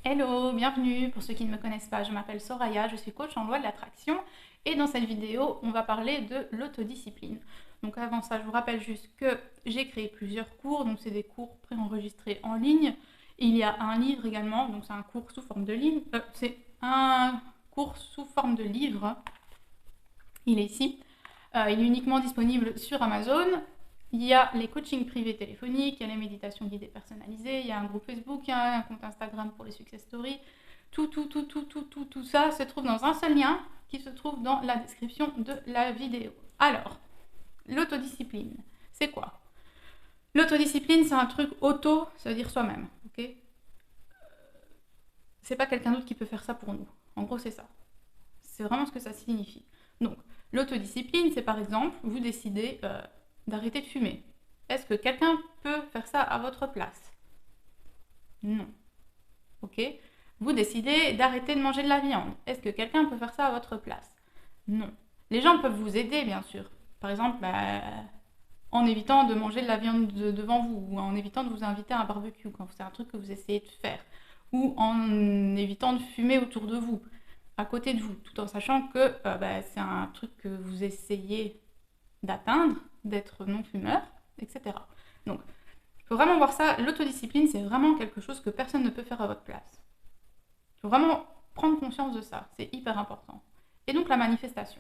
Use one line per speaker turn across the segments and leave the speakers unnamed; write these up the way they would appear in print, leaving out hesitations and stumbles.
Hello, bienvenue. Pour ceux qui ne me connaissent pas, je m'appelle Soraya, je suis coach en loi de l'attraction et dans cette vidéo, on va parler de l'autodiscipline. Donc avant ça, je vous rappelle juste que j'ai créé plusieurs cours, donc c'est des cours préenregistrés en ligne. Il y a un livre également, donc c'est un cours sous forme de livre. C'est un cours sous forme de livre. Il est ici. Il est uniquement disponible sur Amazon. Il y a les coachings privés téléphoniques, il y a les méditations guidées personnalisées, il y a un groupe Facebook, il y a un compte Instagram pour les success stories. Tout ça se trouve dans un seul lien qui se trouve dans la description de la vidéo. Alors, l'autodiscipline, c'est quoi? L'autodiscipline, c'est un truc auto, ça veut dire soi-même, ok? C'est pas quelqu'un d'autre qui peut faire ça pour nous. En gros, c'est ça. C'est vraiment ce que ça signifie. Donc, l'autodiscipline, c'est par exemple, vous décidez d'arrêter de fumer. Est-ce que quelqu'un peut faire ça à votre place? Non. Ok? Vous décidez d'arrêter de manger de la viande. Est-ce que quelqu'un peut faire ça à votre place? Non. Les gens peuvent vous aider, bien sûr. Par exemple, en évitant de manger de la viande devant vous, ou en évitant de vous inviter à un barbecue quand c'est un truc que vous essayez de faire, ou en évitant de fumer autour de vous, à côté de vous, tout en sachant que c'est un truc que vous essayez d'atteindre, d'être non-fumeur, etc. Donc, il faut vraiment voir ça, l'autodiscipline, c'est vraiment quelque chose que personne ne peut faire à votre place. Il faut vraiment prendre conscience de ça, c'est hyper important. Et donc la manifestation.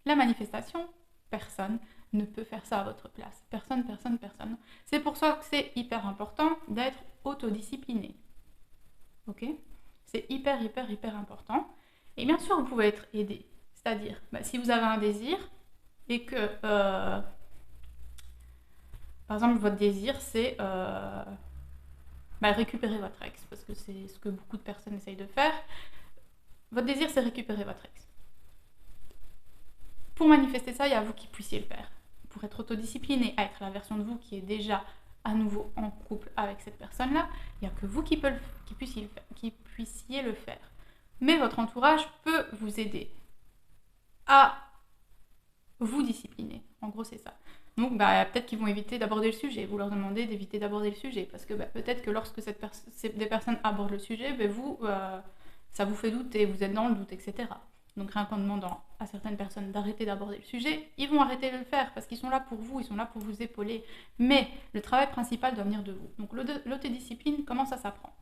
La manifestation, personne ne peut faire ça à votre place. Personne. C'est pour ça que c'est hyper important d'être autodiscipliné. Ok? C'est hyper important. Et bien sûr, vous pouvez être aidé. C'est-à-dire, si vous avez un désir et que, par exemple, votre désir, c'est récupérer votre ex, parce que c'est ce que beaucoup de personnes essayent de faire. Votre désir, c'est récupérer votre ex. Pour manifester ça, il y a vous qui puissiez le faire. Pour être autodiscipliné, à être la version de vous qui est déjà à nouveau en couple avec cette personne-là, il n'y a que vous qui puissiez le faire. Mais votre entourage peut vous aider à vous discipliner. En gros, c'est ça. Donc, peut-être qu'ils vont éviter d'aborder le sujet. Vous leur demandez d'éviter d'aborder le sujet. Parce que peut-être que lorsque des personnes abordent le sujet, ça vous fait douter, vous êtes dans le doute, etc. Donc, rien qu'en demandant à certaines personnes d'arrêter d'aborder le sujet, ils vont arrêter de le faire parce qu'ils sont là pour vous, ils sont là pour vous épauler. Mais le travail principal doit venir de vous. Donc, l'autodiscipline, comment ça s'apprend?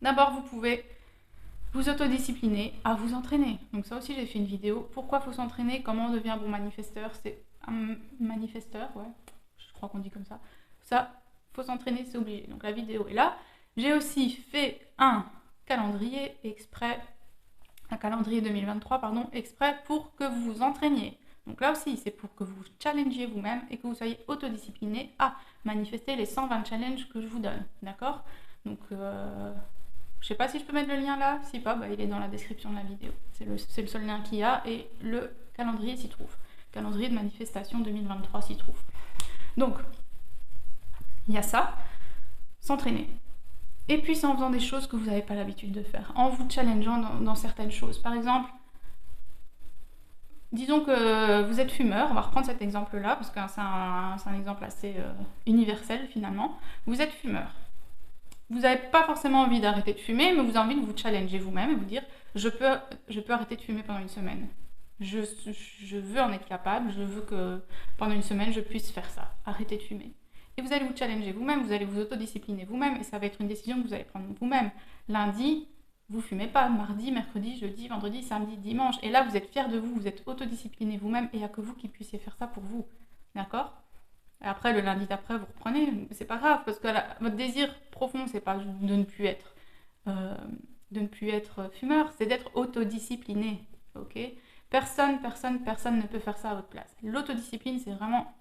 D'abord, vous pouvez vous autodiscipliner à vous entraîner. Donc ça aussi, j'ai fait une vidéo. Pourquoi il faut s'entraîner? Comment on devient un bon manifesteur? C'est un manifesteur, ouais, je crois qu'on dit comme ça. Ça, faut s'entraîner, c'est obligé. Donc la vidéo est là. J'ai aussi fait un calendrier exprès, un calendrier 2023, pardon, exprès pour que vous vous entraîniez. Donc là aussi, c'est pour que vous challengiez vous-même et que vous soyez autodiscipliné à manifester les 120 challenges que je vous donne. D'accord? Donc, je sais pas si je peux mettre le lien là. Si pas, il est dans la description de la vidéo. C'est le seul lien qu'il y a et le calendrier s'y trouve. Calendrier de manifestation 2023 s'y trouve. Donc, il y a ça. S'entraîner. Et puis, c'est en faisant des choses que vous n'avez pas l'habitude de faire. En vous challengeant dans certaines choses. Par exemple, disons que vous êtes fumeur. On va reprendre cet exemple-là parce que c'est un exemple assez universel finalement. Vous êtes fumeur. Vous n'avez pas forcément envie d'arrêter de fumer, mais vous avez envie de vous challenger vous-même et vous dire je peux arrêter de fumer pendant une semaine. Je veux en être capable, je veux que pendant une semaine je puisse faire ça, arrêter de fumer. Et vous allez vous challenger vous-même, vous allez vous autodiscipliner vous-même et ça va être une décision que vous allez prendre vous-même. Lundi, vous fumez pas, mardi, mercredi, jeudi, vendredi, samedi, dimanche. Et là, vous êtes fier de vous, vous êtes autodiscipliné vous-même et il n'y a que vous qui puissiez faire ça pour vous. D'accord? Après, le lundi d'après, vous reprenez, c'est pas grave, parce que votre désir profond, c'est pas de ne plus être fumeur, c'est d'être autodiscipliné, ok? Personne ne peut faire ça à votre place. L'autodiscipline, c'est vraiment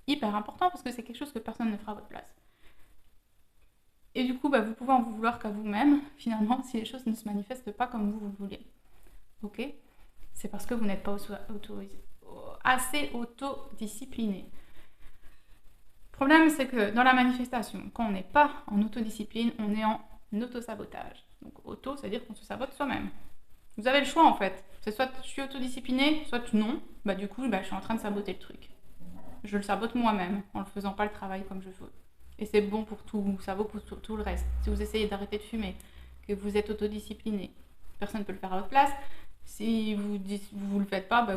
hyper important parce que c'est quelque chose que personne ne fera à votre place. Et du coup, vous pouvez en vous vouloir qu'à vous-même, finalement, si les choses ne se manifestent pas comme vous voulez, ok? C'est parce que vous n'êtes pas assez autodiscipliné. Le problème, c'est que dans la manifestation, quand on n'est pas en autodiscipline, on est en auto-sabotage. Donc auto, c'est-à-dire qu'on se sabote soi-même. Vous avez le choix en fait. C'est soit je suis autodisciplinée, soit non. Du coup, je suis en train de saboter le truc. Je le sabote moi-même en ne faisant pas le travail comme je veux. Et c'est bon pour tout, ça vaut pour tout le reste. Si vous essayez d'arrêter de fumer, que vous êtes autodiscipliné, personne ne peut le faire à votre place. Si vous le faites pas, bah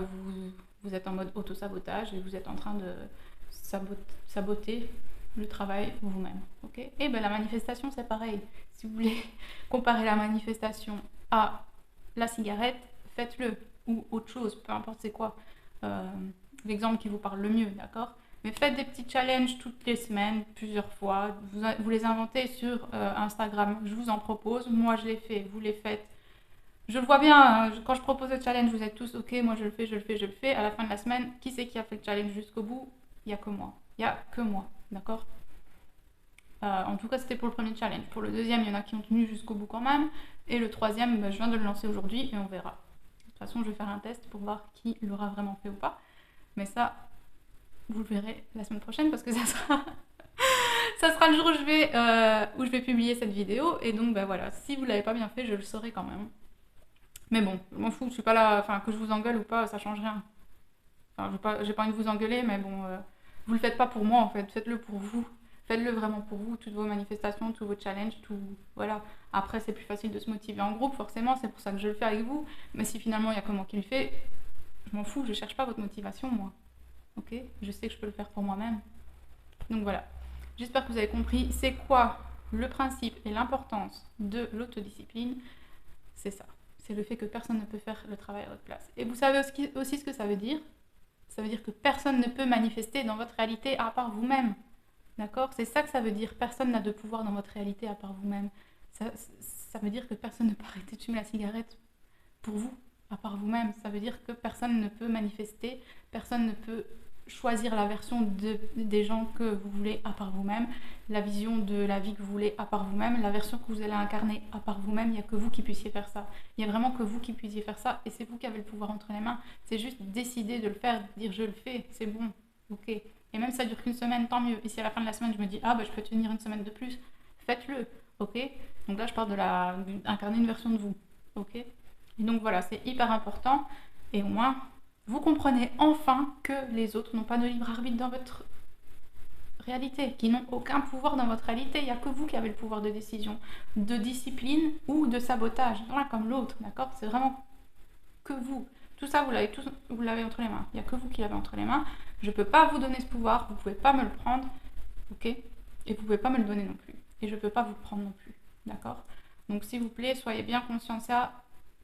vous êtes en mode auto-sabotage et vous êtes en train de saboter le travail vous-même. Okay, et ben la manifestation, c'est pareil. Si vous voulez comparer la manifestation à la cigarette, faites-le. Ou autre chose, peu importe c'est quoi. L'exemple qui vous parle le mieux, d'accord? Mais faites des petits challenges toutes les semaines, plusieurs fois. Vous les inventez sur Instagram. Je vous en propose. Moi, je les fais. Vous les faites. Je le vois bien. Hein, quand je propose le challenge, vous êtes tous OK. Moi, je le fais, je le fais, je le fais. À la fin de la semaine, qui c'est qui a fait le challenge jusqu'au bout? Il n'y a que moi. Il n'y a que moi. D'accord? En tout cas, c'était pour le premier challenge. Pour le deuxième, il y en a qui ont tenu jusqu'au bout quand même. Et le troisième, je viens de le lancer aujourd'hui et on verra. De toute façon, je vais faire un test pour voir qui l'aura vraiment fait ou pas. Mais ça, vous le verrez la semaine prochaine parce que ça sera le jour où je vais publier cette vidéo. Et donc, voilà, si vous ne l'avez pas bien fait, je le saurai quand même. Mais bon, je m'en fous, je suis pas là, enfin, que je vous engueule ou pas, ça change rien. Enfin, j'ai pas envie de vous engueuler, mais bon, vous le faites pas pour moi en fait, faites-le pour vous. Faites-le vraiment pour vous, toutes vos manifestations, tous vos challenges, tout. Voilà. Après, c'est plus facile de se motiver en groupe, forcément, c'est pour ça que je le fais avec vous. Mais si finalement il y a que moi qui le fais, je m'en fous, je cherche pas votre motivation, moi. Ok? Je sais que je peux le faire pour moi-même. Donc voilà. J'espère que vous avez compris c'est quoi le principe et l'importance de l'autodiscipline. C'est ça. C'est le fait que personne ne peut faire le travail à votre place. Et vous savez aussi ce que ça veut dire? Ça veut dire que personne ne peut manifester dans votre réalité à part vous-même. D'accord? C'est ça que ça veut dire. Personne n'a de pouvoir dans votre réalité à part vous-même. Ça veut dire que personne ne peut arrêter de fumer la cigarette pour vous, à part vous-même. Ça veut dire que personne ne peut manifester, personne ne peut choisir la version des gens que vous voulez à part vous-même, la vision de la vie que vous voulez à part vous-même, la version que vous allez incarner à part vous-même. Il n'y a que vous qui puissiez faire ça. Il n'y a vraiment que vous qui puissiez faire ça et c'est vous qui avez le pouvoir entre les mains. C'est juste décider de le faire, dire je le fais, c'est bon, ok. Et même si ça dure qu'une semaine, tant mieux. Et si à la fin de la semaine, je me dis, je peux tenir une semaine de plus, faites-le, ok? Donc là, je parle d'incarner une version de vous, ok? Et donc voilà, c'est hyper important. Et au moins, vous comprenez enfin que les autres n'ont pas de libre arbitre dans votre réalité, qui n'ont aucun pouvoir dans votre réalité. Il n'y a que vous qui avez le pouvoir de décision, de discipline ou de sabotage, l'un comme l'autre, d'accord? C'est vraiment que vous. Tout ça, vous l'avez entre les mains. Il n'y a que vous qui l'avez entre les mains. Je ne peux pas vous donner ce pouvoir, vous ne pouvez pas me le prendre, ok? Et vous ne pouvez pas me le donner non plus. Et je ne peux pas vous le prendre non plus, d'accord? Donc s'il vous plaît, soyez bien conscients de ça,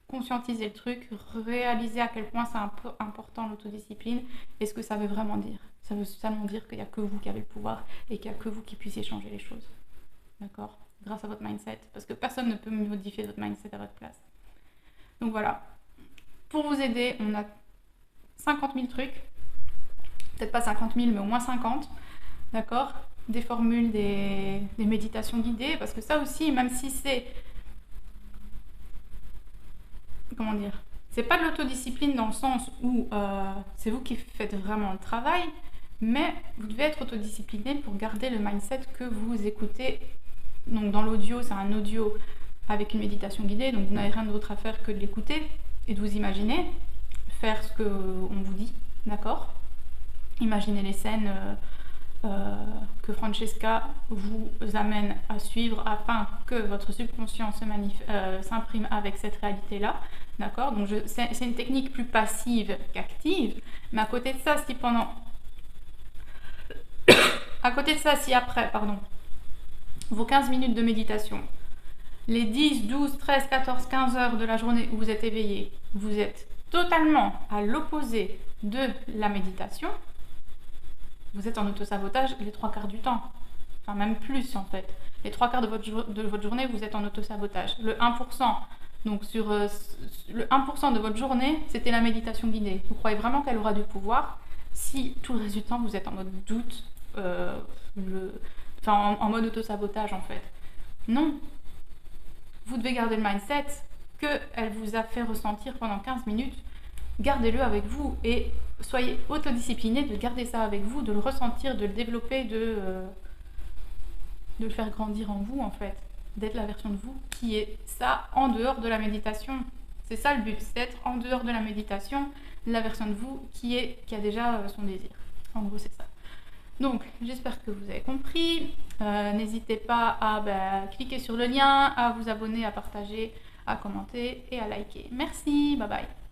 conscientisez le truc, réalisez à quel point c'est important l'autodiscipline et ce que ça veut vraiment dire. Ça veut seulement dire qu'il n'y a que vous qui avez le pouvoir et qu'il n'y a que vous qui puissiez changer les choses, d'accord? Grâce à votre mindset, parce que personne ne peut modifier votre mindset à votre place. Donc voilà. Pour vous aider, on a 50 000 trucs. Peut-être pas 50 000, mais au moins 50. D'accord? Des formules, des méditations guidées. Parce que ça aussi, même si c'est... Comment dire? C'est pas de l'autodiscipline dans le sens où c'est vous qui faites vraiment le travail. Mais vous devez être autodiscipliné pour garder le mindset que vous écoutez. Donc dans l'audio, c'est un audio avec une méditation guidée. Donc vous n'avez rien d'autre à faire que de l'écouter et de vous imaginer, faire ce qu'on vous dit, d'accord? Imaginez les scènes que Francesca vous amène à suivre afin que votre subconscient s'imprime avec cette réalité-là, d'accord? Donc c'est une technique plus passive qu'active, mais à côté de ça, si après, vos 15 minutes de méditation, les 10, 12, 13, 14, 15 heures de la journée où vous êtes éveillé, vous êtes totalement à l'opposé de la méditation, vous êtes en autosabotage les 3 quarts du temps. Enfin, même plus en fait. Les 3 quarts de votre journée, vous êtes en autosabotage. Le 1%, donc sur le 1% de votre journée, c'était la méditation guidée. Vous croyez vraiment qu'elle aura du pouvoir si tout le reste du temps, vous êtes en mode doute, en mode autosabotage en fait. Non. Vous devez garder le mindset qu'elle vous a fait ressentir pendant 15 minutes. Gardez-le avec vous et soyez autodiscipliné de garder ça avec vous, de le ressentir, de le développer, de le faire grandir en vous en fait. D'être la version de vous qui est ça en dehors de la méditation. C'est ça le but, c'est d'être en dehors de la méditation, la version de vous qui a déjà son désir. En gros, c'est ça. Donc, j'espère que vous avez compris. N'hésitez pas à cliquer sur le lien, à vous abonner, à partager, à commenter et à liker. Merci, bye bye.